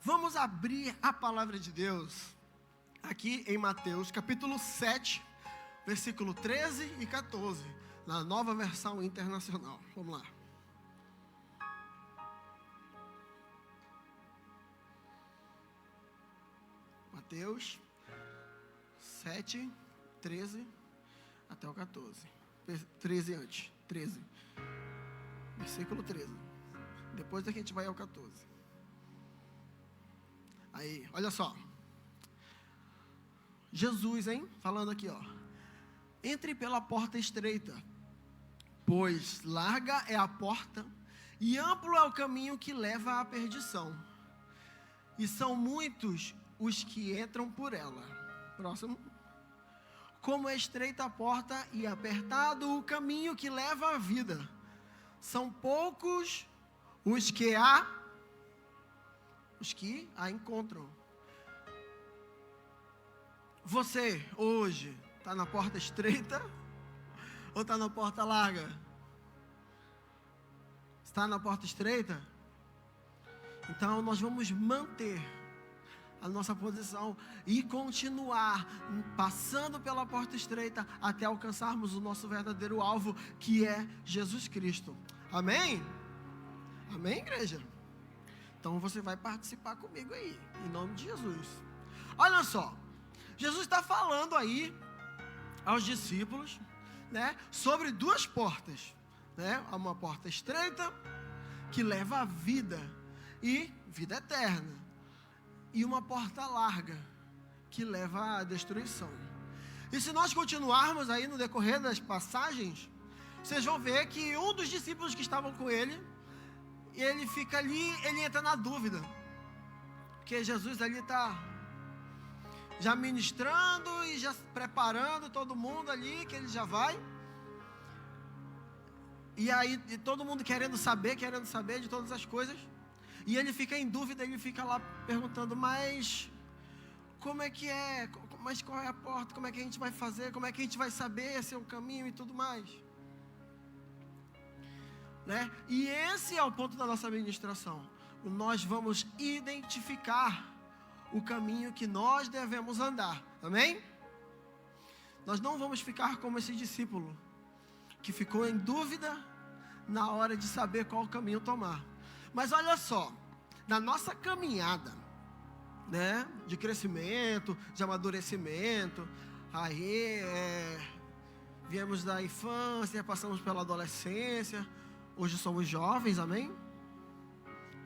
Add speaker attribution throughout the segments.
Speaker 1: Vamos abrir a palavra de Deus aqui em Mateus, capítulo 7, versículo 13 e 14, na Nova Versão Internacional. Vamos lá. Mateus 7, 13 até o 14. 13 antes. 13. Versículo 13. Depois daqui a gente vai ao 14. Aí, olha só. Jesus, falando aqui, ó. Entre pela porta estreita, pois larga é a porta e amplo é o caminho que leva à perdição. E são muitos os que entram por ela. Próximo. Como é estreita a porta e apertado o caminho que leva à vida. São poucos os que a encontram. Você, hoje, está na porta estreita ou está na porta larga? Está na porta estreita? Então, nós vamos manter a nossa posição e continuar passando pela porta estreita até alcançarmos o nosso verdadeiro alvo, que é Jesus Cristo. Amém? Amém, igreja? Então você vai participar comigo aí, em nome de Jesus. Olha só, Jesus está falando aí aos discípulos, né, sobre duas portas, né? Uma porta estreita que leva à vida e vida eterna, e uma porta larga que leva à destruição. E se nós continuarmos aí no decorrer das passagens, vocês vão ver que um dos discípulos que estavam com ele fica ali, ele entra na dúvida, porque Jesus ali está já ministrando e já preparando todo mundo ali, que ele já vai, e aí todo mundo querendo saber de todas as coisas, e ele fica em dúvida, ele fica lá perguntando, mas como é que é, mas qual é a porta, como é que a gente vai fazer, como é que a gente vai saber se é o caminho e tudo mais, né? E esse é o ponto da nossa ministração. Nós vamos identificar o caminho que nós devemos andar, amém? Nós não vamos ficar como esse discípulo que ficou em dúvida na hora de saber qual caminho tomar. Mas olha só, na nossa caminhada, né, de crescimento, de amadurecimento, aí viemos da infância, passamos pela adolescência, hoje somos jovens, amém?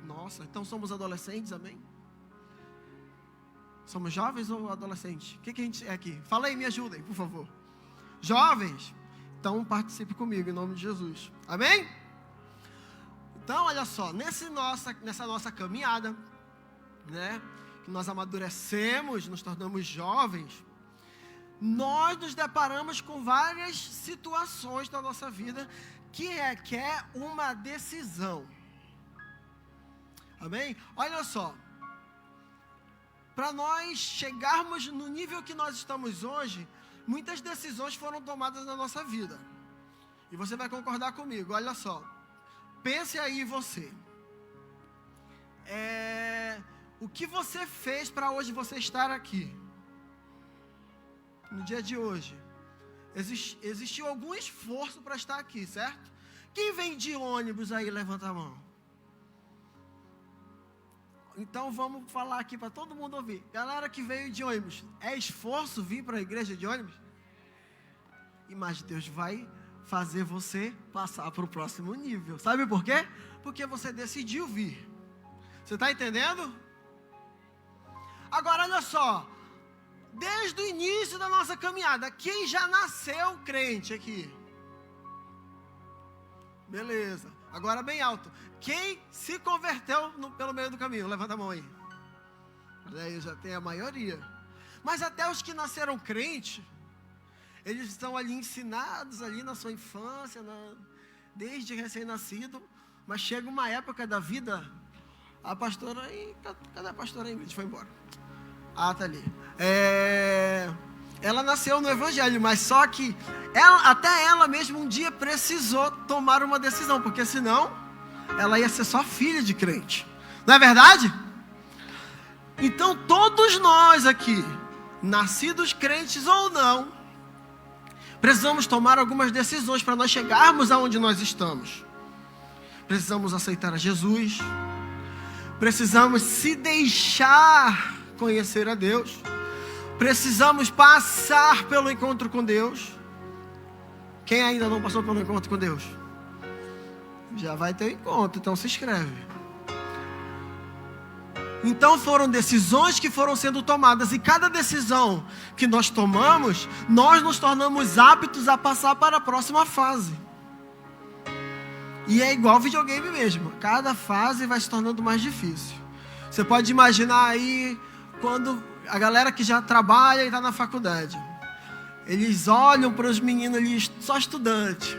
Speaker 1: Nossa, então somos adolescentes, amém? Somos jovens ou adolescentes? O que a gente é aqui? Fala aí, me ajudem, por favor. Jovens? Então participe comigo, em nome de Jesus, amém? Então, olha só, nessa nossa caminhada, né, que nós amadurecemos, nos tornamos jovens, nós nos deparamos com várias situações da nossa vida que requer uma decisão. Amém? Olha só, para nós chegarmos no nível que nós estamos hoje, muitas decisões foram tomadas na nossa vida. E você vai concordar comigo, olha só. Pense aí você. O que você fez para hoje você estar aqui? No dia de hoje. Existiu algum esforço para estar aqui, certo? Quem vem de ônibus aí, levanta a mão. Então vamos falar aqui para todo mundo ouvir. Galera que veio de ônibus, é esforço vir para a igreja de ônibus? Mas Deus vai fazer você passar para o próximo nível. Sabe por quê? Porque você decidiu vir. Você está entendendo? Agora olha só. Desde o início da nossa caminhada, quem já nasceu crente aqui? Beleza. Agora bem alto. Quem se converteu pelo meio do caminho? Levanta a mão aí. Aí já tem a maioria. Mas até os que nasceram crente, eles estão ali ensinados ali na sua infância, desde recém-nascido. Mas chega uma época da vida, a pastora aí, cadê a pastora aí? Foi embora. Ah, tá ali. Ela nasceu no evangelho, mas só que até ela mesma um dia precisou tomar uma decisão, porque senão ela ia ser só filha de crente. Não é verdade? Então todos nós aqui, nascidos crentes ou não, precisamos tomar algumas decisões para nós chegarmos aonde nós estamos. Precisamos aceitar a Jesus. Precisamos se deixar conhecer a Deus. Precisamos passar pelo encontro com Deus. Quem ainda não passou pelo encontro com Deus? Já vai ter encontro, então se inscreve. Então foram decisões que foram sendo tomadas, e cada decisão que nós tomamos, nós nos tornamos aptos a passar para a próxima fase. E é igual videogame mesmo, cada fase vai se tornando mais difícil. Você pode imaginar aí, quando a galera que já trabalha e está na faculdade, eles olham para os meninos ali, só estudante,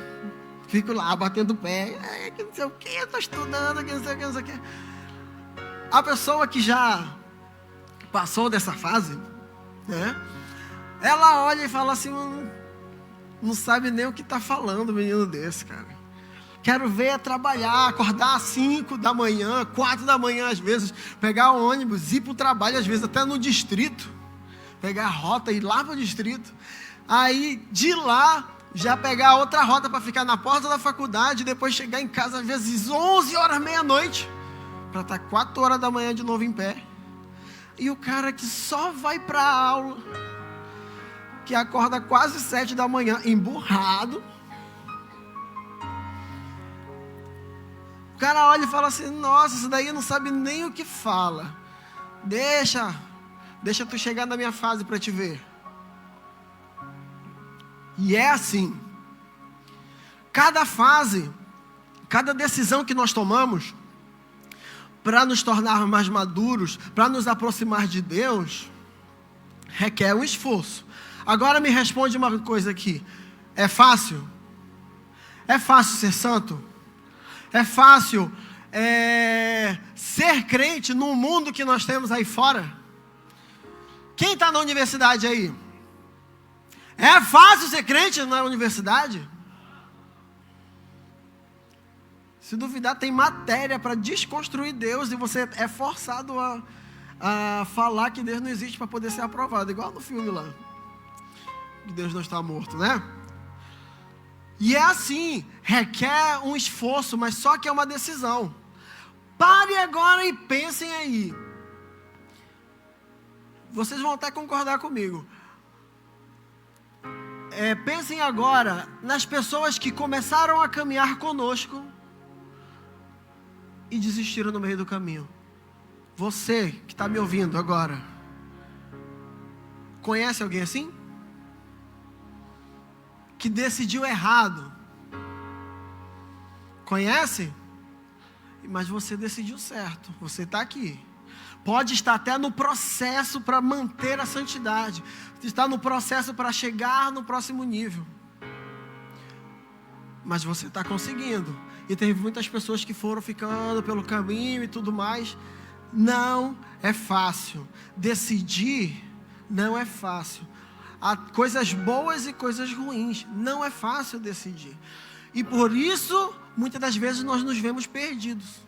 Speaker 1: ficam lá batendo o pé, que não sei o que, eu estou estudando, que não sei o que, não sei o que. A pessoa que já passou dessa fase, né, ela olha e fala assim, não sabe nem o que está falando, menino desse, cara. Quero ver trabalhar, acordar às 5 da manhã, 4 da manhã às vezes, pegar o ônibus, ir para o trabalho, às vezes até no distrito, pegar a rota e ir lá para o distrito, aí de lá já pegar outra rota para ficar na porta da faculdade, depois chegar em casa às vezes 11 horas, meia-noite, para estar 4 horas da manhã de novo em pé. E o cara que só vai para a aula, que acorda quase 7 da manhã, emburrado, o cara olha e fala assim, nossa, isso daí não sabe nem o que fala. Deixa tu chegar na minha fase para te ver. E é assim. Cada fase, cada decisão que nós tomamos, para nos tornar mais maduros, para nos aproximar de Deus, requer um esforço. Agora me responde uma coisa aqui. É fácil? É fácil ser santo? É fácil ser crente no mundo que nós temos aí fora? Quem está na universidade aí? É fácil ser crente na universidade? Se duvidar, tem matéria para desconstruir Deus, e você é forçado a falar que Deus não existe para poder ser aprovado, igual no filme lá, que Deus não está morto, né? E é assim, requer um esforço, mas só que é uma decisão. Pare agora e pensem aí. Vocês vão até concordar comigo. Pensem agora nas pessoas que começaram a caminhar conosco e desistiram no meio do caminho. Você que está me ouvindo agora, conhece alguém assim? Que decidiu errado. Conhece? Mas você decidiu certo. Você está aqui. Pode estar até no processo para manter a santidade. Está no processo para chegar no próximo nível. Mas você está conseguindo. E tem muitas pessoas que foram ficando pelo caminho e tudo mais. Não é fácil. Decidir não é fácil. Há coisas boas e coisas ruins. Não é fácil decidir. E por isso, muitas das vezes nós nos vemos perdidos.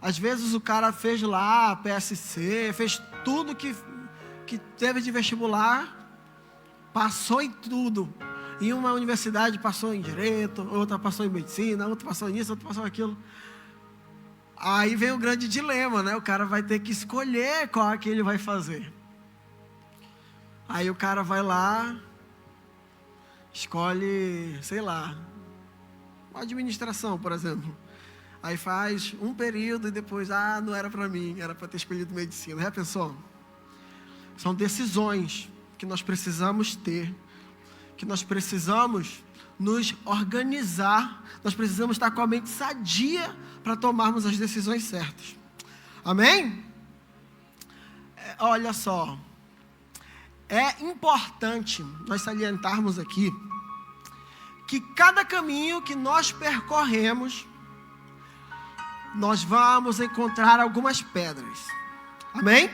Speaker 1: Às vezes o cara fez lá PSC, fez tudo que teve de vestibular, passou em tudo. Em uma universidade passou em Direito, outra passou em Medicina, outra passou nisso, outra passou naquilo. Aí vem o grande dilema, né? O cara vai ter que escolher qual é que ele vai fazer. Aí o cara vai lá, escolhe, sei lá, uma administração, por exemplo. Aí faz um período e depois, não era para mim, era para ter escolhido medicina. Já pensou? São decisões que nós precisamos ter, que nós precisamos nos organizar, nós precisamos estar com a mente sadia para tomarmos as decisões certas. Amém? Olha só. É importante nós salientarmos aqui que cada caminho que nós percorremos, nós vamos encontrar algumas pedras. Amém?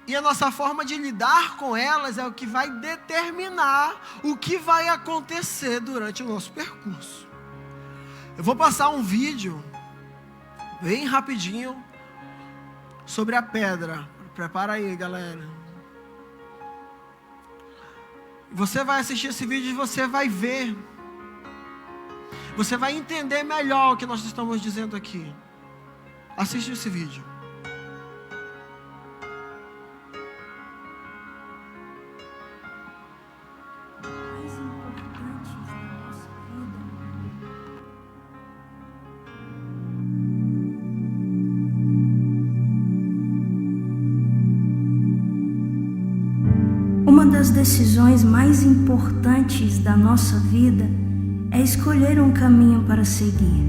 Speaker 1: E a nossa forma de lidar com elas é o que vai determinar o que vai acontecer durante o nosso percurso. Eu vou passar um vídeo bem rapidinho, sobre a pedra. Prepara aí, galera. Você vai assistir esse vídeo e você vai ver. Você vai entender melhor o que nós estamos dizendo aqui. Assiste esse vídeo.
Speaker 2: Uma das decisões mais importantes da nossa vida é escolher um caminho para seguir.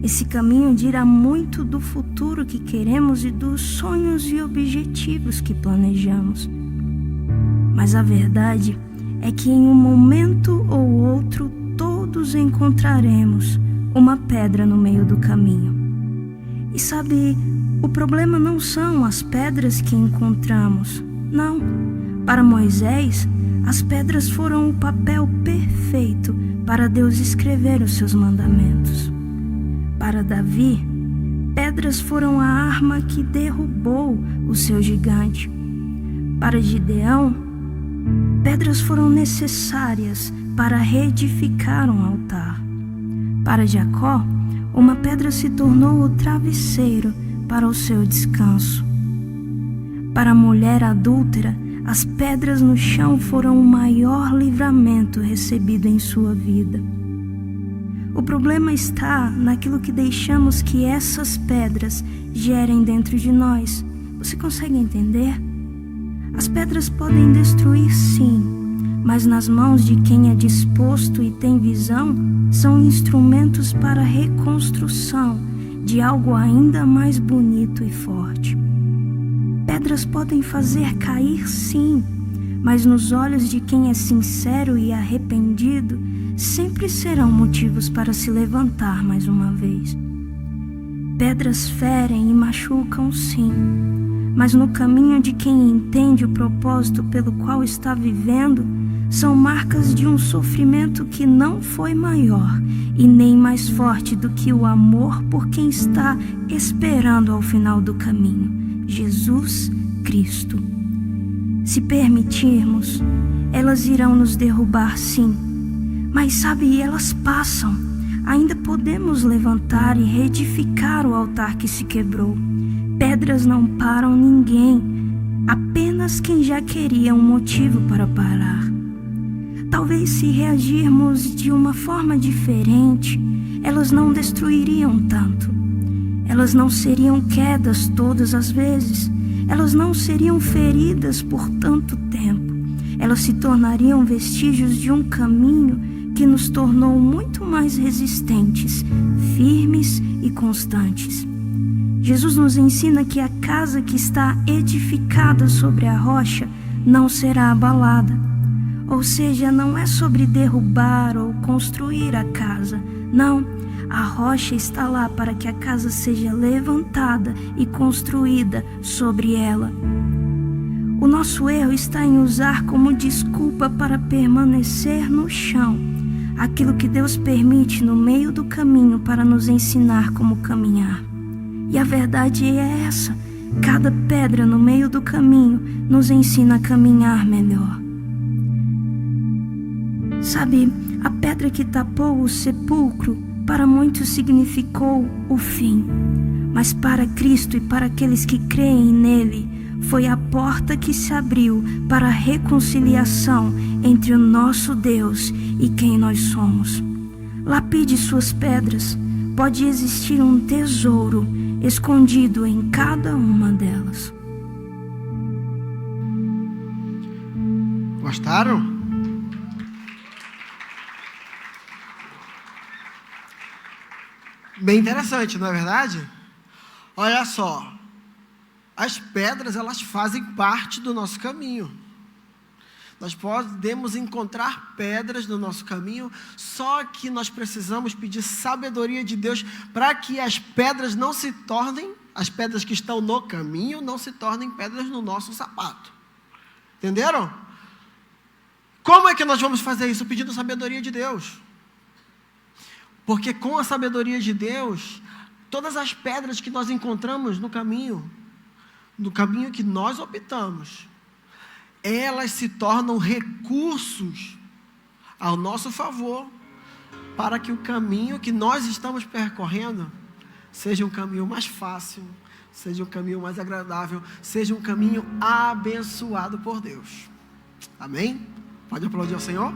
Speaker 2: Esse caminho dirá muito do futuro que queremos e dos sonhos e objetivos que planejamos. Mas a verdade é que em um momento ou outro todos encontraremos uma pedra no meio do caminho. E sabe, o problema não são as pedras que encontramos, não. Para Moisés, as pedras foram o papel perfeito para Deus escrever os seus mandamentos. Para Davi, pedras foram a arma que derrubou o seu gigante. Para Gideão, pedras foram necessárias para reedificar um altar. Para Jacó, uma pedra se tornou o travesseiro para o seu descanso. Para a mulher adúltera, as pedras no chão foram o maior livramento recebido em sua vida. O problema está naquilo que deixamos que essas pedras gerem dentro de nós. Você consegue entender? As pedras podem destruir, sim, mas nas mãos de quem é disposto e tem visão, são instrumentos para a reconstrução de algo ainda mais bonito e forte. Pedras podem fazer cair, sim, mas nos olhos de quem é sincero e arrependido, sempre serão motivos para se levantar mais uma vez. Pedras ferem e machucam, sim, mas no caminho de quem entende o propósito pelo qual está vivendo, são marcas de um sofrimento que não foi maior e nem mais forte do que o amor por quem está esperando ao final do caminho. Jesus Cristo. Se permitirmos, elas irão nos derrubar, sim, mas sabe, elas passam. Ainda podemos levantar e reedificar o altar que se quebrou. Pedras não param ninguém, apenas quem já queria um motivo para parar. Talvez se reagirmos de uma forma diferente, elas não destruiriam tanto. Elas não seriam quedas todas as vezes. Elas não seriam feridas por tanto tempo. Elas se tornariam vestígios de um caminho que nos tornou muito mais resistentes, firmes e constantes. Jesus nos ensina que a casa que está edificada sobre a rocha não será abalada. Ou seja, não é sobre derrubar ou construir a casa. Não. A rocha está lá para que a casa seja levantada e construída sobre ela. O nosso erro está em usar como desculpa para permanecer no chão aquilo que Deus permite no meio do caminho para nos ensinar como caminhar. E a verdade é essa: cada pedra no meio do caminho nos ensina a caminhar melhor. Sabe, a pedra que tapou o sepulcro para muitos significou o fim, mas para Cristo e para aqueles que creem nele, foi a porta que se abriu para a reconciliação entre o nosso Deus e quem nós somos. Lapide suas pedras, pode existir um tesouro escondido em cada uma delas.
Speaker 1: Gostaram? Bem interessante, não é verdade? Olha só, as pedras, elas fazem parte do nosso caminho. Nós podemos encontrar pedras no nosso caminho, só que nós precisamos pedir sabedoria de Deus para que as pedras não se tornem, as pedras que estão no caminho, não se tornem pedras no nosso sapato. Entenderam? Como é que nós vamos fazer isso? Pedindo sabedoria de Deus. Porque com a sabedoria de Deus, todas as pedras que nós encontramos no caminho que nós optamos, elas se tornam recursos ao nosso favor, para que o caminho que nós estamos percorrendo seja um caminho mais fácil, seja um caminho mais agradável, seja um caminho abençoado por Deus. Amém? Pode aplaudir ao Senhor?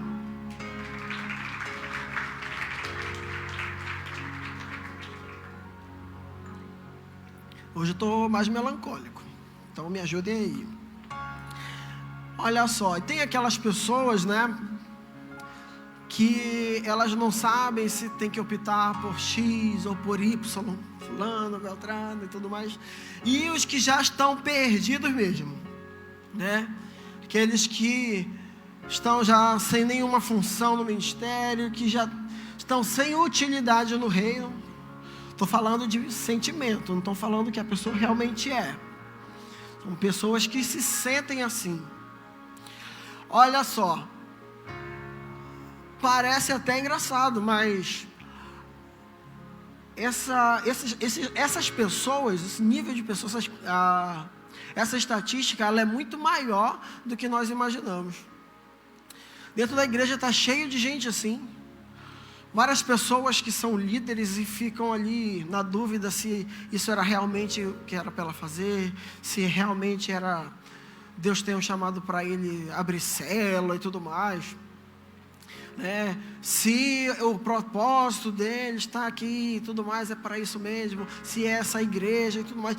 Speaker 1: Hoje eu estou mais melancólico, então me ajudem aí. Olha só, tem aquelas pessoas, né, que elas não sabem se tem que optar por X ou por Y, fulano, beltrano e tudo mais. E os que já estão perdidos mesmo, né? Aqueles que estão já sem nenhuma função no ministério, que já estão sem utilidade no reino. Estou falando de sentimento, não estou falando que a pessoa realmente é. São pessoas que se sentem assim. Olha só, parece até engraçado, mas essas pessoas, esse nível de pessoas, essa estatística, ela é muito maior do que nós imaginamos. Dentro da igreja está cheio de gente assim. Várias pessoas que são líderes e ficam ali na dúvida se isso era realmente o que era para ela fazer, se realmente era Deus tem um chamado para ele abrir célula e tudo mais, né? Se o propósito dele está aqui e tudo mais é para isso mesmo, se é essa igreja e tudo mais.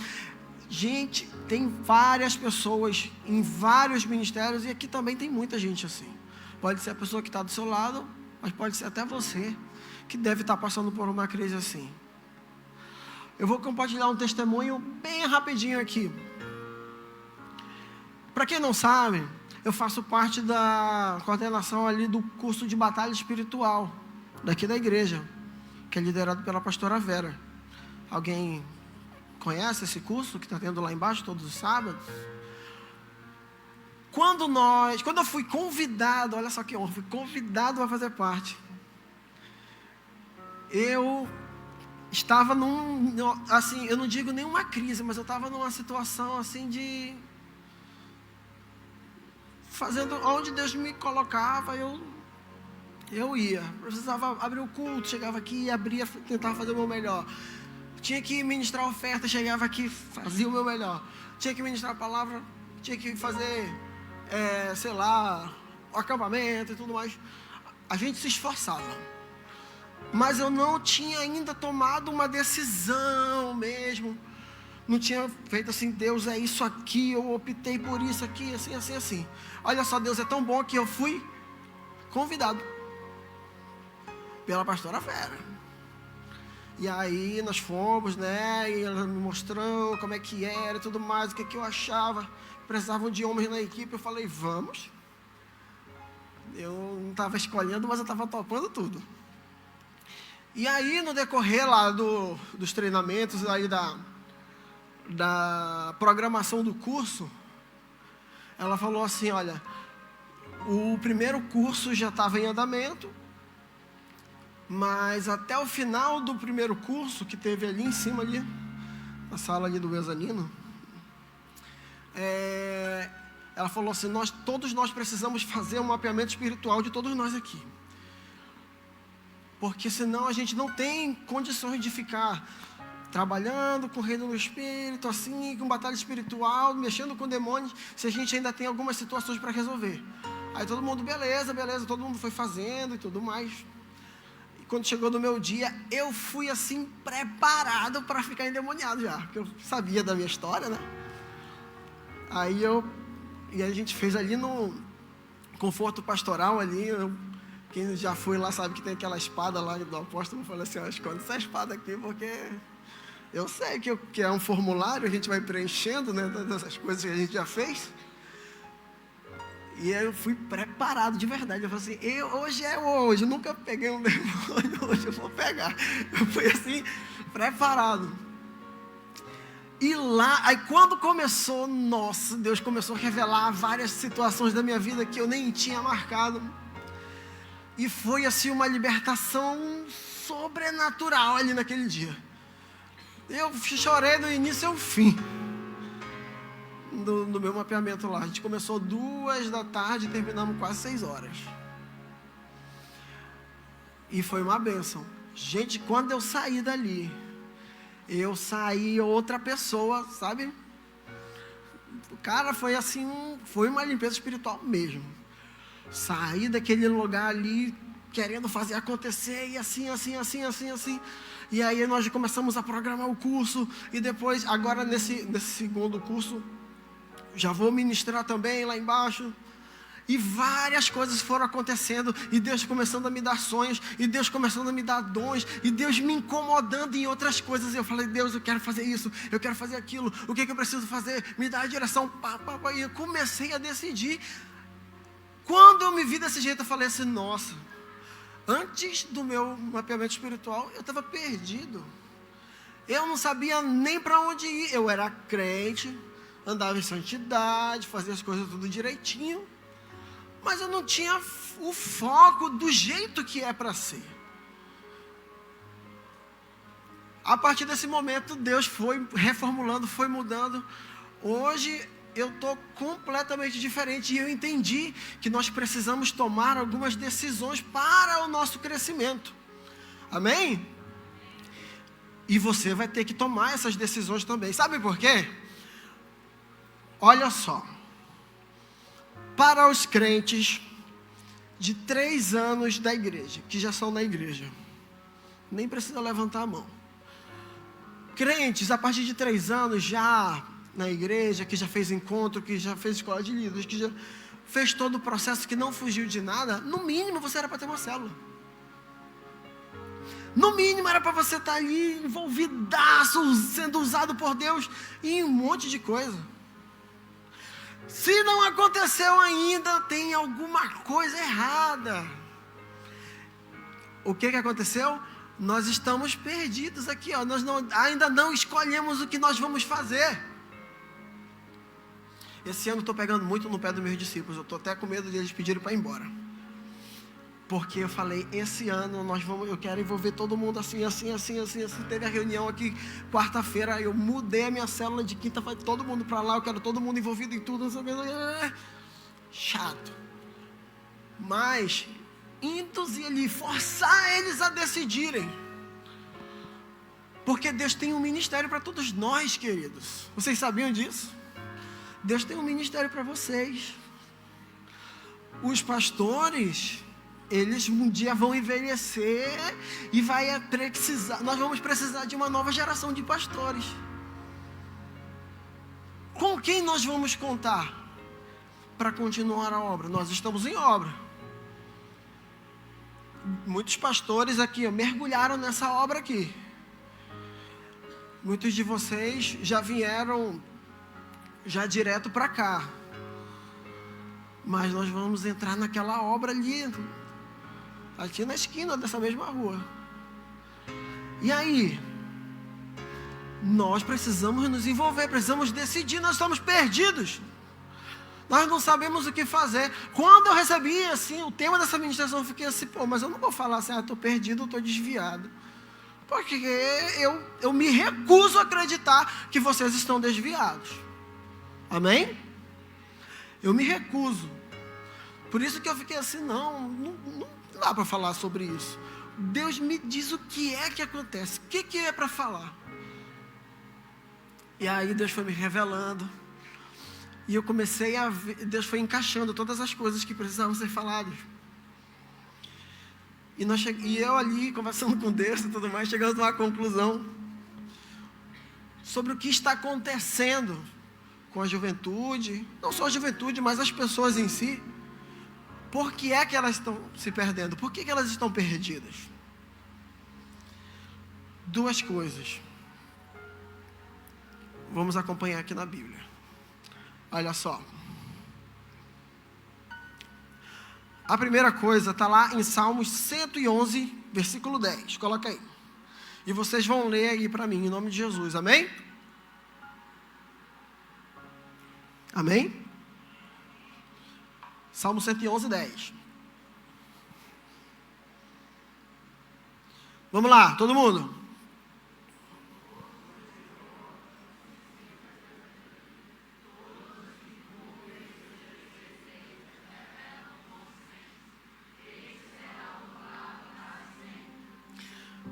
Speaker 1: Gente, tem várias pessoas em vários ministérios, e aqui também tem muita gente assim. Pode ser a pessoa que está do seu lado, mas pode ser até você que deve estar passando por uma crise assim. Eu vou compartilhar um testemunho bem rapidinho aqui. Para quem não sabe, eu faço parte da coordenação ali do curso de batalha espiritual daqui da igreja, que é liderado pela pastora Vera. Alguém conhece esse curso que está tendo lá embaixo todos os sábados? Quando eu fui convidado, olha só que honra, fui convidado a fazer parte. Eu estava assim, eu não digo nenhuma crise, mas eu estava numa situação assim de fazendo onde Deus me colocava, eu ia. Precisava abrir o culto, chegava aqui, abria, tentava fazer o meu melhor. Tinha que ministrar a oferta, chegava aqui, fazia o meu melhor. Tinha que ministrar a palavra, tinha que fazer, o acampamento e tudo mais. A gente se esforçava. Mas eu não tinha ainda tomado uma decisão mesmo. Não tinha feito assim, Deus é isso aqui, eu optei por isso aqui, assim. Olha só, Deus é tão bom que eu fui convidado pela pastora Vera. E aí nós fomos, né, e ela me mostrou como é que era e tudo mais, o que eu achava. Precisavam de homens na equipe, eu falei, vamos. Eu não estava escolhendo, mas eu estava topando tudo. E aí no decorrer lá dos treinamentos, aí da programação do curso, ela falou assim, olha, o primeiro curso já estava em andamento, mas até o final do primeiro curso, que teve ali em cima, ali, na sala ali do mezanino, ela falou assim, todos nós precisamos fazer um mapeamento espiritual de todos nós aqui. Porque senão a gente não tem condições de ficar trabalhando com o reino do Espírito, assim, com batalha espiritual, mexendo com demônios, se a gente ainda tem algumas situações para resolver. Aí todo mundo, beleza, todo mundo foi fazendo e tudo mais. E quando chegou no meu dia, eu fui assim, preparado para ficar endemoniado já, porque eu sabia da minha história, né? E a gente fez ali no conforto pastoral ali, quem já foi lá sabe que tem aquela espada lá do apóstolo. Eu falei assim, esconde essa espada aqui, porque eu sei que é um formulário, a gente vai preenchendo, né, dessas coisas que a gente já fez. E aí eu fui preparado de verdade. Eu falei assim, hoje, eu nunca peguei um demônio, hoje eu vou pegar. Eu fui assim, preparado. E lá, aí quando começou, nossa, Deus começou a revelar várias situações da minha vida que eu nem tinha marcado. E foi assim uma libertação sobrenatural ali naquele dia. Eu chorei do início ao fim do meu mapeamento lá. A gente começou 2h e terminamos quase 6 horas. E foi uma bênção. Gente, quando eu saí dali, eu saí outra pessoa, sabe? Cara, foi assim, foi uma limpeza espiritual mesmo. Saí daquele lugar ali, querendo fazer acontecer, e assim. E aí nós começamos a programar o curso, e depois, agora nesse segundo curso, já vou ministrar também lá embaixo. E várias coisas foram acontecendo, e Deus começando a me dar sonhos, e Deus começando a me dar dons, e Deus me incomodando em outras coisas. Eu falei, Deus, eu quero fazer isso, eu quero fazer aquilo, o que eu preciso fazer? Me dá a direção, e eu comecei a decidir. Quando eu me vi desse jeito, eu falei assim, nossa, antes do meu mapeamento espiritual, eu estava perdido. Eu não sabia nem para onde ir. Eu era crente, andava em santidade, fazia as coisas tudo direitinho, mas eu não tinha o foco do jeito que é para ser. A partir desse momento, Deus foi reformulando, foi mudando. Hoje eu estou completamente diferente, e eu entendi que nós precisamos tomar algumas decisões para o nosso crescimento. Amém? E você vai ter que tomar essas decisões também. Sabe por quê? Olha só. Para os crentes de 3 anos da igreja, que já são na igreja, nem precisa levantar a mão. Crentes a partir de 3 anos já na igreja, que já fez encontro, que já fez escola de líderes, que já fez todo o processo, que não fugiu de nada, no mínimo você era para ter uma célula. No mínimo era para você estar ali envolvidaço, sendo usado por Deus em um monte de coisa. Se não aconteceu ainda, tem alguma coisa errada. O que aconteceu? Nós estamos perdidos aqui, ó. Nós ainda não escolhemos o que nós vamos fazer. Esse ano eu estou pegando muito no pé dos meus discípulos. Eu estou até com medo deles pedirem para ir embora. Porque eu falei, esse ano eu quero envolver todo mundo assim. Teve a reunião aqui quarta-feira, eu mudei a minha célula de quinta, vai todo mundo para lá, eu quero todo mundo envolvido em tudo, não sei o que. Chato. Mas induzir ali, forçar eles a decidirem. Porque Deus tem um ministério para todos nós, queridos. Vocês sabiam disso? Deus tem um ministério para vocês. Os pastores, eles um dia vão envelhecer e nós vamos precisar de uma nova geração de pastores. Com quem nós vamos contar para continuar a obra? Nós estamos em obra. Muitos pastores aqui mergulharam nessa obra aqui. Muitos de vocês já vieram já direto para cá. Mas nós vamos entrar naquela obra ali, aqui na esquina dessa mesma rua. E aí? Nós precisamos nos envolver, precisamos decidir, nós estamos perdidos. Nós não sabemos o que fazer. Quando eu recebi assim, o tema dessa ministração, eu fiquei assim, mas eu não vou falar assim, estou perdido, estou desviado. Porque eu me recuso a acreditar que vocês estão desviados. Amém? Eu me recuso. Por isso que eu fiquei assim, não dá para falar sobre isso. Deus me diz o que é que acontece, o que é para falar. E aí Deus foi me revelando. E eu comecei a ver, Deus foi encaixando todas as coisas que precisavam ser faladas. E eu ali, conversando com Deus e tudo mais, chegando a uma conclusão sobre o que está acontecendo com a juventude, não só a juventude, mas as pessoas em si. Por que é que elas estão se perdendo? Por que elas estão perdidas? 2 coisas. Vamos acompanhar aqui na Bíblia. Olha só. A primeira coisa está lá em Salmos 111, versículo 10. Coloca aí. E vocês vão ler aí para mim, em nome de Jesus. Amém? Amém? Salmo 111, 10. Vamos lá, todo mundo.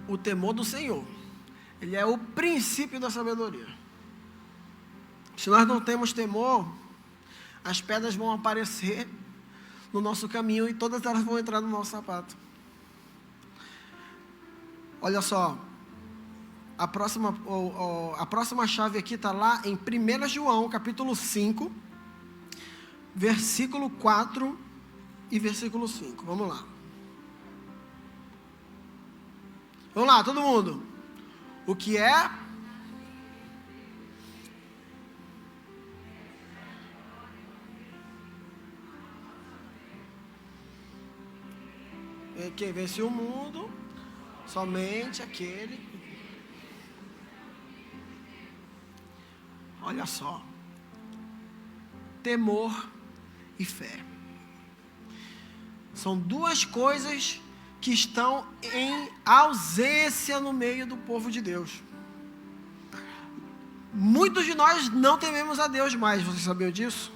Speaker 1: o temor do Senhor. Ele é o princípio da sabedoria. Se nós não temos temor, as pedras vão aparecer no nosso caminho e todas elas vão entrar no nosso sapato. Olha só, a próxima chave aqui está lá em 1 João, capítulo 5, versículo 4 e versículo 5. Vamos lá. Vamos lá, todo mundo. O que é? Quem vence o mundo, somente aquele. Olha só. Temor e fé. São duas coisas que estão em ausência no meio do povo de Deus. Muitos de nós não tememos a Deus mais, você sabia disso?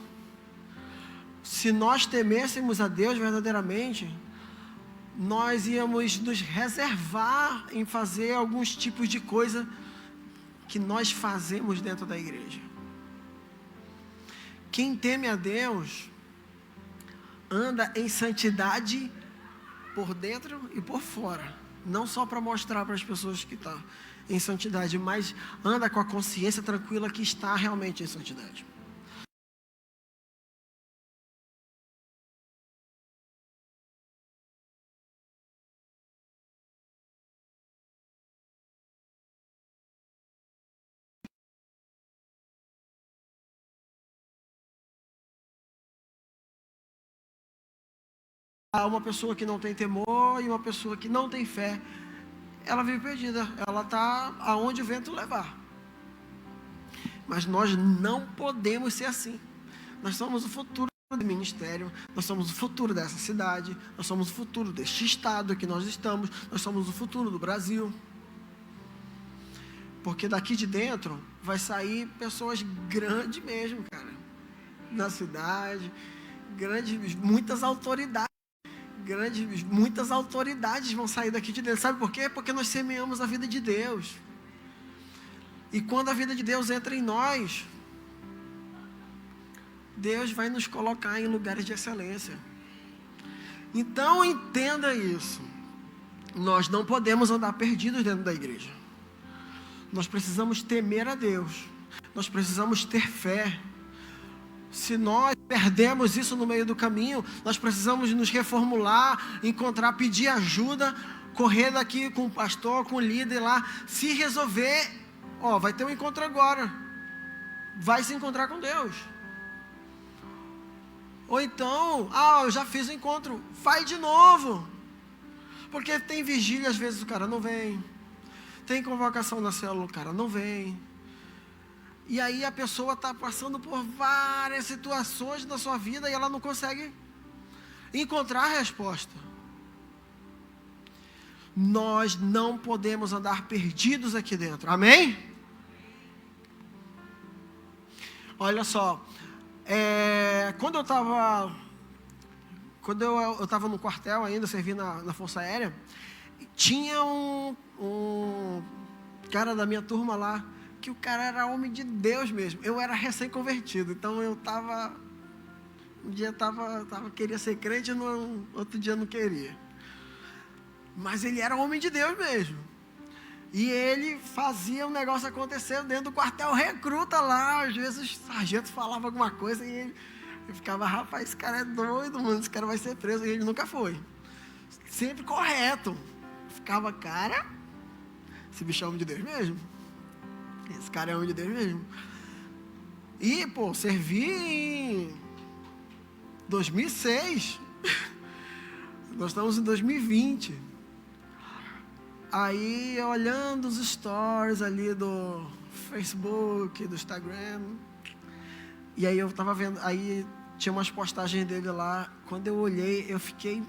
Speaker 1: Se nós temêssemos a Deus verdadeiramente, nós íamos nos reservar em fazer alguns tipos de coisa que nós fazemos dentro da igreja. Quem teme a Deus anda em santidade por dentro e por fora, não só para mostrar para as pessoas que estão em santidade, mas anda com a consciência tranquila que está realmente em santidade. Uma pessoa que não tem temor e uma pessoa que não tem fé, ela vive perdida, ela está aonde o vento levar. Mas nós não podemos ser assim. Nós somos o futuro do ministério, nós somos o futuro dessa cidade, nós somos o futuro deste estado que nós estamos, nós somos o futuro do Brasil. Porque daqui de dentro vai sair pessoas grandes mesmo, cara, na cidade, grandes, muitas autoridades vão sair daqui de dentro. Sabe por quê? Porque nós semeamos a vida de Deus. E quando a vida de Deus entra em nós, Deus vai nos colocar em lugares de excelência. Então entenda isso. Nós não podemos andar perdidos dentro da igreja. Nós precisamos temer a Deus. Nós precisamos ter fé. Se nós perdemos isso no meio do caminho, nós precisamos nos reformular, encontrar, pedir ajuda, correr daqui com o pastor, com o líder lá. Se resolver, vai ter um encontro agora. Vai se encontrar com Deus. Ou então, eu já fiz o encontro, vai de novo. Porque tem vigília, às vezes o cara não vem. Tem convocação na célula, o cara não vem. E aí a pessoa está passando por várias situações da sua vida e ela não consegue encontrar a resposta. Nós não podemos andar perdidos aqui dentro. Amém? Olha só. Quando eu estava no quartel ainda, servi na Força Aérea, tinha um cara da minha turma lá, que o cara era homem de Deus mesmo. Eu era recém-convertido, então eu um dia queria ser crente, outro dia não queria. Mas ele era homem de Deus mesmo. E ele fazia um negócio acontecer dentro do quartel, recruta lá. Às vezes o sargento falava alguma coisa e ele ficava, rapaz, esse cara é doido, mano, esse cara vai ser preso. E ele nunca foi. Sempre correto. Ficava, cara, esse bicho é homem de Deus mesmo. Esse cara é homem de Deus mesmo. E, servi em 2006. Nós estamos em 2020. Aí, olhando os stories ali do Facebook, do Instagram. E aí eu estava vendo, aí tinha umas postagens dele lá. Quando eu olhei, eu fiquei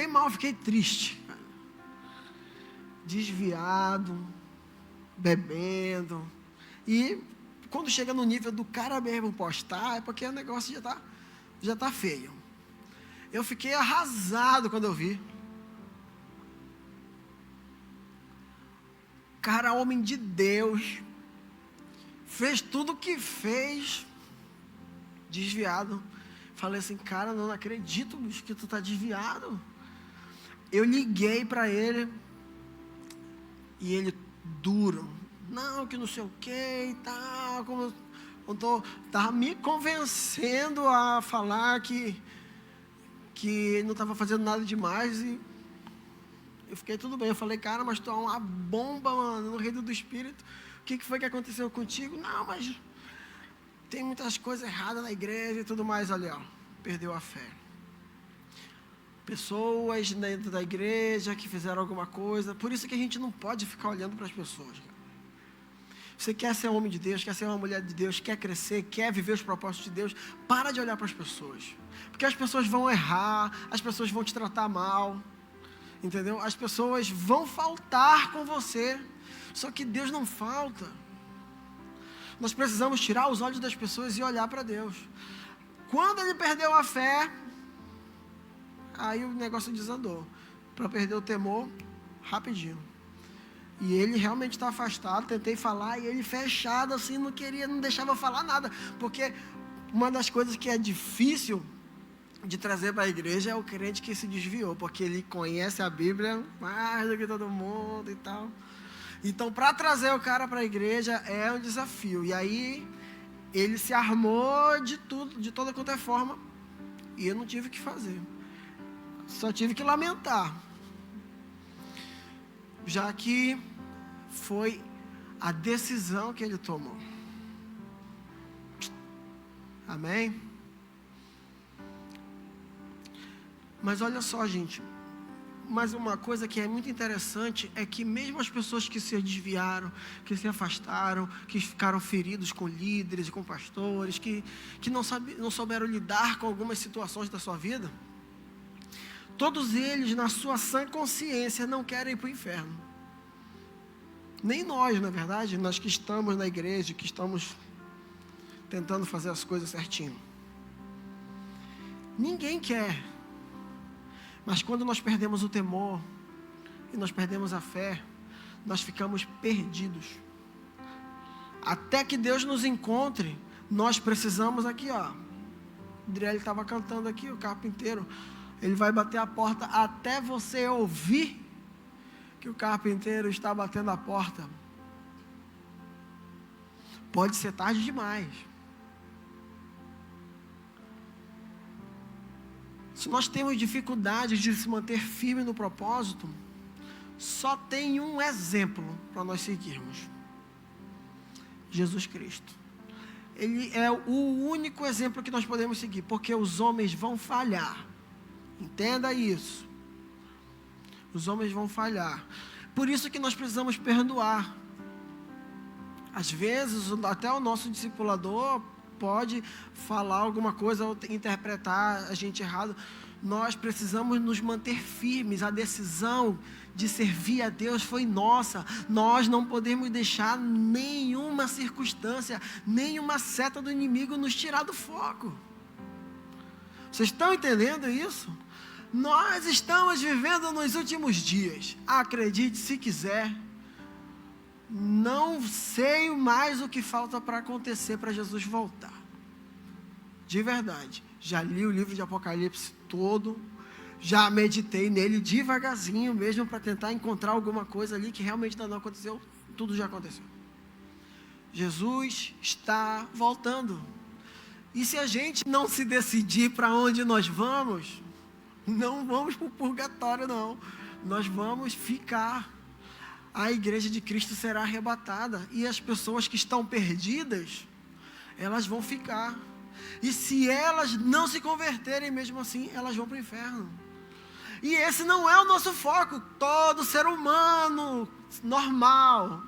Speaker 1: mal, fiquei triste. Desviado, bebendo. E quando chega no nível do cara mesmo postar, é porque o negócio já tá feio. Eu fiquei arrasado quando eu vi. cara, homem de Deus, fez tudo o que fez, desviado. Falei assim, cara, não acredito, bicho, que tu tá desviado. Eu liguei para ele, e ele duro, não, que não sei o que e tal, como estava me convencendo a falar que não estava fazendo nada demais, e eu fiquei tudo bem. Eu falei, cara, mas tu é uma bomba, mano, no reino do Espírito. O que foi que aconteceu contigo? Não, mas tem muitas coisas erradas na igreja e tudo mais. Ali, ó, perdeu a fé. Pessoas dentro da igreja que fizeram alguma coisa. Por isso que a gente não pode ficar olhando para as pessoas. Você quer ser um homem de Deus, quer ser uma mulher de Deus, quer crescer, quer viver os propósitos de Deus, para de olhar para as pessoas. Porque as pessoas vão errar, as pessoas vão te tratar mal, entendeu? As pessoas vão faltar com você, só que Deus não falta. Nós precisamos tirar os olhos das pessoas e olhar para Deus. Quando ele perdeu a fé, aí o negócio desandou. Para perder o temor, rapidinho. E ele realmente está afastado, tentei falar, e ele fechado assim, não deixava eu falar nada. Porque uma das coisas que é difícil de trazer para a igreja é o crente que se desviou, porque ele conhece a Bíblia mais do que todo mundo e tal. Então, para trazer o cara para a igreja é um desafio. E aí, ele se armou de tudo, de toda qualquer forma, e eu não tive o que fazer. Só tive que lamentar. Já que foi a decisão que ele tomou. Amém? Mas olha só, gente. Mas uma coisa que é muito interessante é que mesmo as pessoas que se desviaram, que se afastaram, que ficaram feridos com líderes, com pastores, que não souberam lidar com algumas situações da sua vida, todos eles, na sua sã consciência, não querem ir para o inferno. Nem nós, na verdade, nós que estamos na igreja, que estamos tentando fazer as coisas certinho. Ninguém quer. Mas quando nós perdemos o temor, e nós perdemos a fé, nós ficamos perdidos. Até que Deus nos encontre, nós precisamos aqui, ó. O Adriel estava cantando aqui, o carpinteiro. Ele vai bater a porta até você ouvir que o carpinteiro está batendo a porta. Pode ser tarde demais. Se nós temos dificuldade de se manter firme no propósito, só tem um exemplo para nós seguirmos: Jesus Cristo. Ele é o único exemplo que nós podemos seguir, porque os homens vão falhar. Entenda isso. Os homens vão falhar. Por isso que nós precisamos perdoar. Às vezes, até o nosso discipulador pode falar alguma coisa ou interpretar a gente errado. Nós precisamos nos manter firmes. A decisão de servir a Deus foi nossa. Nós não podemos deixar nenhuma circunstância, nenhuma seta do inimigo nos tirar do foco. Vocês estão entendendo isso? Nós estamos vivendo nos últimos dias. Acredite se quiser. Não sei mais o que falta para acontecer para Jesus voltar. De verdade. Já li o livro de Apocalipse todo. Já meditei nele devagarzinho mesmo para tentar encontrar alguma coisa ali que realmente ainda não aconteceu. Tudo já aconteceu. Jesus está voltando. E se a gente não se decidir para onde nós vamos, não vamos para o purgatório, não. Nós vamos ficar. A igreja de Cristo será arrebatada. E as pessoas que estão perdidas, elas vão ficar. E se elas não se converterem mesmo assim, elas vão para o inferno. E esse não é o nosso foco. Todo ser humano normal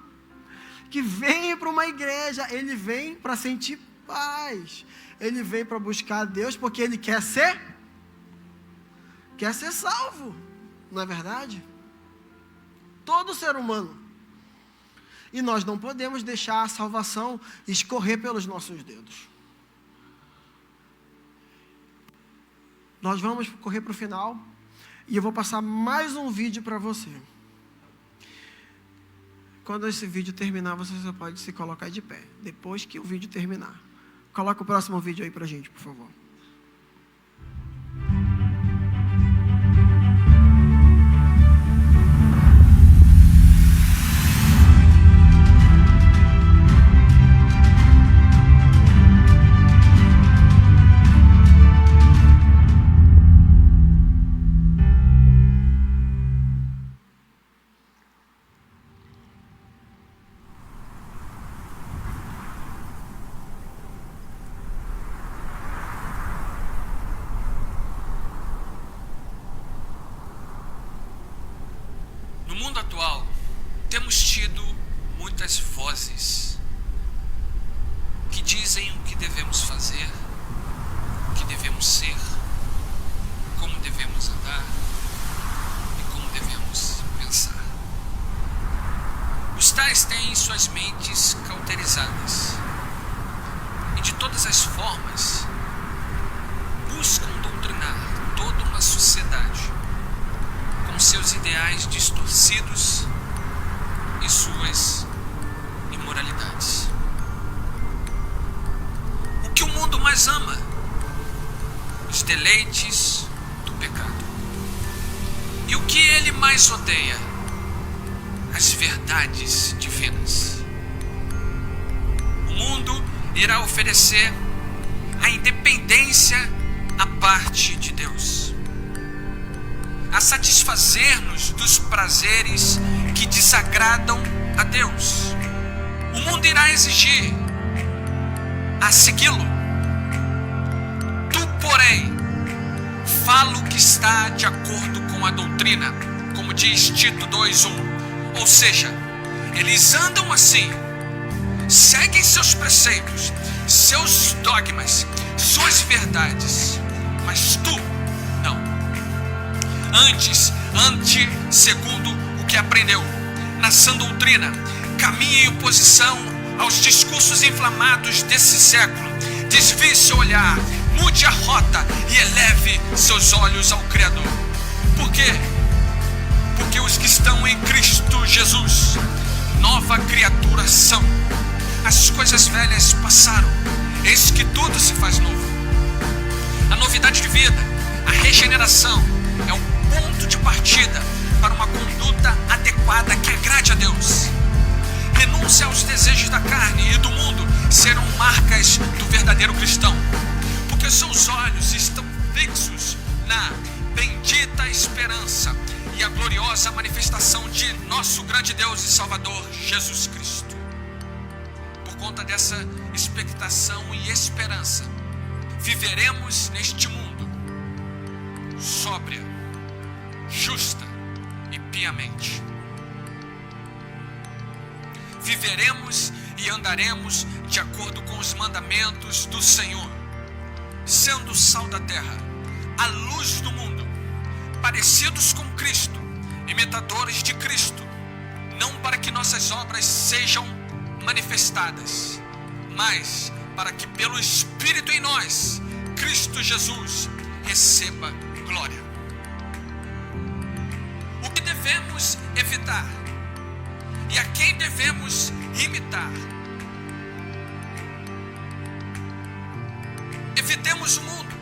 Speaker 1: que vem para uma igreja, ele vem para sentir paz. Ele vem para buscar a Deus porque ele quer ser salvo. Não é verdade? Todo ser humano. E nós não podemos deixar a salvação escorrer pelos nossos dedos. Nós vamos correr para o final. E eu vou passar mais um vídeo para você. quando esse vídeo terminar, você só pode se colocar de pé, depois que o vídeo terminar. Coloca o próximo vídeo aí pra gente, por favor.
Speaker 3: No mundo atual, temos tido muitas vozes que dizem o que devemos fazer, o que devemos ser, como devemos andar e como devemos pensar. Os tais têm suas mentes cauterizadas e de todas as formas buscam doutrinar toda uma sociedade com seus ideais distorcidos e suas imoralidades. O que o mundo mais ama? Os deleites do pecado. E o que ele mais odeia? As verdades divinas. O mundo irá oferecer a independência à parte de Deus, a satisfazer-nos dos prazeres que desagradam a Deus. O mundo irá exigir a segui-lo. Tu, porém, fala o que está de acordo com a doutrina, como diz Tito 2:1. Ou seja, eles andam assim, seguem seus preceitos, seus dogmas, suas verdades, mas tu não. Antes, ande segundo o que aprendeu, na sã doutrina, caminhe em oposição aos discursos inflamados desse século. Desvie seu olhar, mude a rota e eleve seus olhos ao Criador. Por quê? Porque os que estão em Cristo Jesus, nova criatura são. As coisas velhas passaram, eis que tudo se faz novo. A novidade de vida, a regeneração, é o ponto de partida para uma conduta adequada que agrade a Deus. Renúncia aos desejos da carne e do mundo serão marcas do verdadeiro cristão, porque seus olhos estão fixos na bendita esperança e a gloriosa manifestação de nosso grande Deus e Salvador Jesus Cristo. Por conta dessa expectação e esperança, viveremos neste mundo sóbria, justa e piamente. Viveremos e andaremos de acordo com os mandamentos do Senhor, sendo o sal da terra, a luz do mundo, parecidos com Cristo, imitadores de Cristo, não para que nossas obras sejam manifestadas, mas para que pelo Espírito em nós, Cristo Jesus receba glória. O que devemos evitar e a quem devemos imitar? Evitemos o mundo,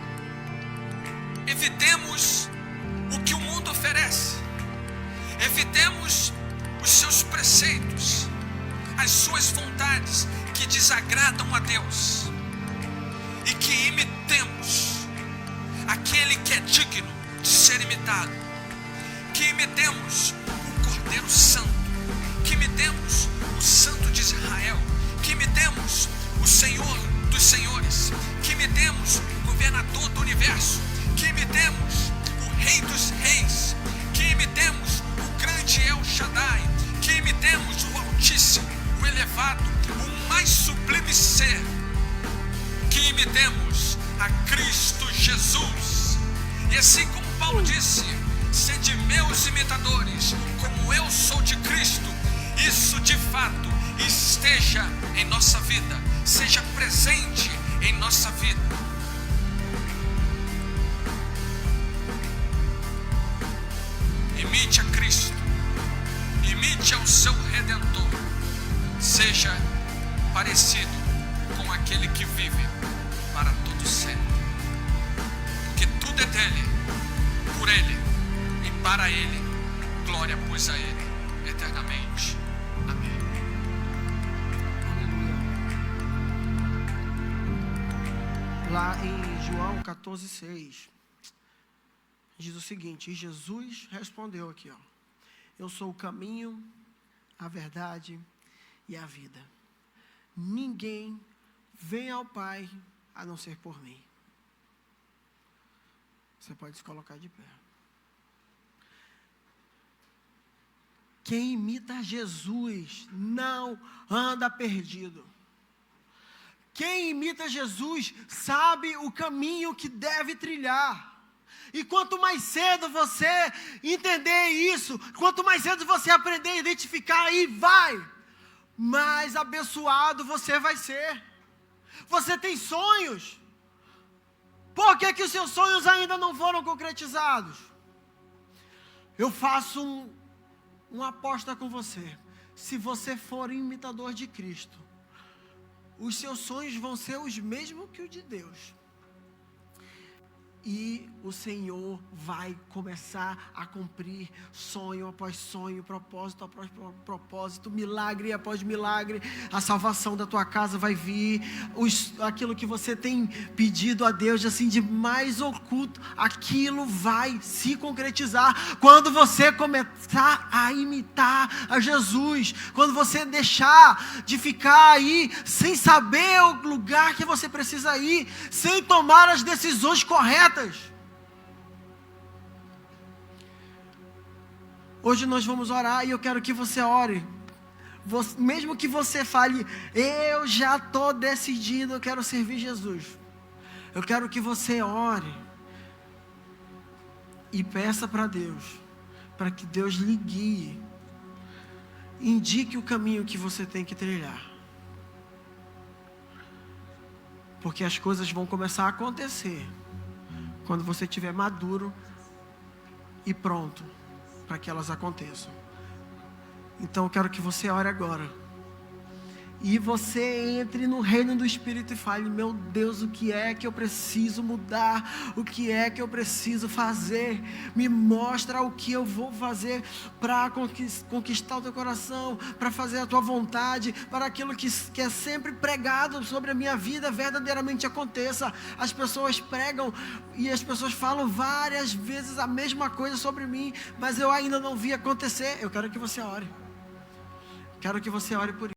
Speaker 3: evitemos o que o mundo oferece, evitemos os seus preceitos, as suas vontades que desagradam a Deus, e que imitemos aquele que é digno de ser imitado, que imitemos o Cordeiro Santo, que imitemos o Santo de Israel, que imitemos o Senhor dos Senhores, que imitemos o Governador do Universo, que imitemos o Rei dos Reis, que imitemos o grande El Shaddai, que imitemos o Altíssimo, o Elevado, o mais sublime ser, que imitemos a Cristo Jesus. E assim como Paulo disse, sede meus imitadores, como eu sou de Cristo. Isso de fato esteja em nossa vida, seja presente em nossa vida. Imite a Cristo, imite ao seu Redentor, seja parecido com aquele que vive para todo sempre. Porque tudo é dele, por ele e para ele. Glória, pois, a ele eternamente. Amém.
Speaker 1: Aleluia. Lá em João 14:6 diz o seguinte: e Jesus respondeu aqui, ó: eu sou o caminho, a verdade e a vida. Ninguém vem ao Pai a não ser por mim. Você pode se colocar de pé. Quem imita Jesus não anda perdido. Quem imita Jesus sabe o caminho que deve trilhar. E quanto mais cedo você entender isso, quanto mais cedo você aprender a identificar e mais abençoado você vai ser. Você tem sonhos. Por que os seus sonhos ainda não foram concretizados? Eu faço uma aposta com você. Se você for imitador de Cristo, os seus sonhos vão ser os mesmos que os de Deus. E o Senhor vai começar a cumprir sonho após sonho, propósito após propósito, milagre após milagre. A salvação da tua casa vai vir. Aquilo que você tem pedido a Deus assim de mais oculto, aquilo vai se concretizar quando você começar a imitar a Jesus. Quando você deixar de ficar aí sem saber o lugar que você precisa ir, sem tomar as decisões corretas. Hoje nós vamos orar e eu quero que você ore. Mesmo que você fale, eu já estou decidido, eu quero servir Jesus. Eu quero que você ore e peça para Deus, para que Deus lhe guie, indique o caminho que você tem que trilhar. Porque as coisas vão começar a acontecer quando você estiver maduro e pronto para que elas aconteçam. Então eu quero que você ore agora. E você entre no reino do Espírito e fale: meu Deus, o que é que eu preciso mudar? O que é que eu preciso fazer? Me mostra o que eu vou fazer para conquistar o teu coração, para fazer a tua vontade, para aquilo que é sempre pregado sobre a minha vida verdadeiramente aconteça. As pessoas pregam e as pessoas falam várias vezes a mesma coisa sobre mim, mas eu ainda não vi acontecer. Eu quero que você ore. Quero que você ore por isso.